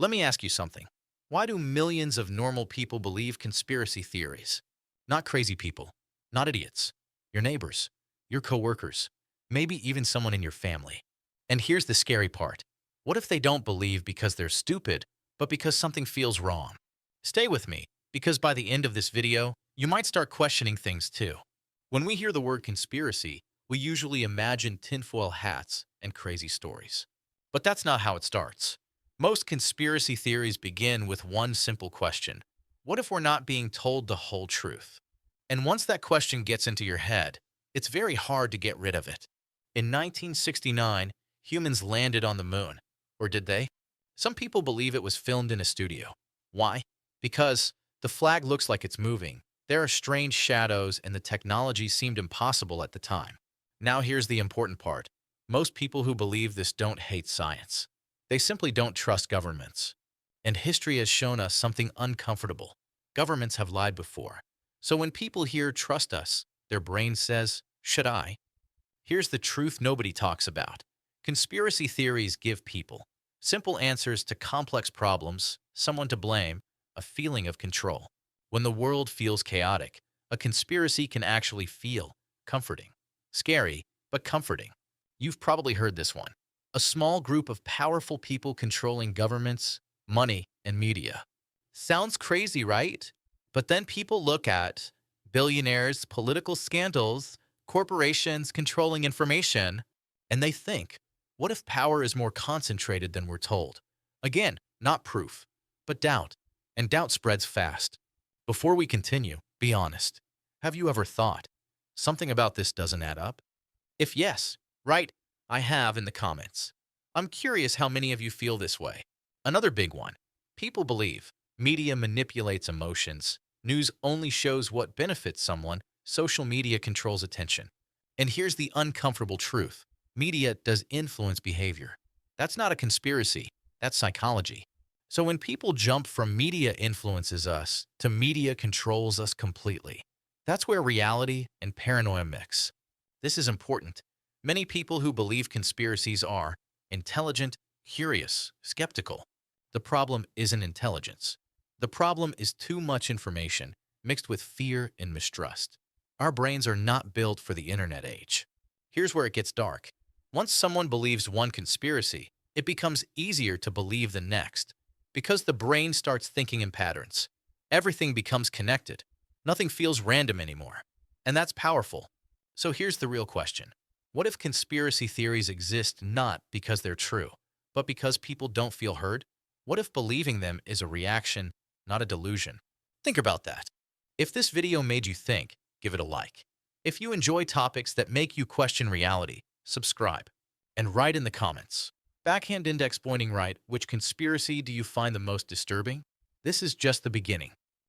Let me ask you something. Why do millions of normal people believe conspiracy theories? Not crazy people, not idiots, your neighbors, your coworkers, maybe even someone in your family. And here's the scary part. What if they don't believe because they're stupid, but because something feels wrong? Stay with me, because by the end of this video, you might start questioning things too. When we hear the word conspiracy, we usually imagine tinfoil hats and crazy stories. But that's not how it starts. Most conspiracy theories begin with one simple question. What if we're not being told the whole truth? And once that question gets into your head, it's very hard to get rid of it. In 1969, humans landed on the moon. Or did they? Some people believe it was filmed in a studio. Why? Because the flag looks like it's moving. There are strange shadows, and the technology seemed impossible at the time. Now here's the important part. Most people who believe this don't hate science. They simply don't trust governments. And history has shown us something uncomfortable. Governments have lied before. So when people hear trust us, their brain says, should I? Here's the truth nobody talks about. Conspiracy theories give people simple answers to complex problems, someone to blame, a feeling of control. When the world feels chaotic, a conspiracy can actually feel comforting. Scary, but comforting. You've probably heard this one. A small group of powerful people controlling governments, money, and media. Sounds crazy, right? But then people look at billionaires, political scandals, corporations controlling information, and they think, what if power is more concentrated than we're told? Again, not proof, but doubt. And doubt spreads fast. Before we continue, be honest. Have you ever thought, something about this doesn't add up? If yes, write, I have in the comments. I'm curious how many of you feel this way. Another big one. People believe media manipulates emotions. News only shows what benefits someone. Social media controls attention. And here's the uncomfortable truth. Media does influence behavior. That's not a conspiracy. That's psychology. So when people jump from media influences us to media controls us completely, that's where reality and paranoia mix. This is important. Many people who believe conspiracies are intelligent, curious, skeptical. The problem isn't intelligence. The problem is too much information mixed with fear and mistrust. Our brains are not built for the internet age. Here's where it gets dark. Once someone believes one conspiracy, it becomes easier to believe the next because the brain starts thinking in patterns. Everything becomes connected. Nothing feels random anymore. And that's powerful. So here's the real question. What if conspiracy theories exist not because they're true, but because people don't feel heard? What if believing them is a reaction, not a delusion? Think about that. If this video made you think, give it a like. If you enjoy topics that make you question reality, subscribe. And write in the comments. Backhand index pointing right, which conspiracy do you find the most disturbing? This is just the beginning.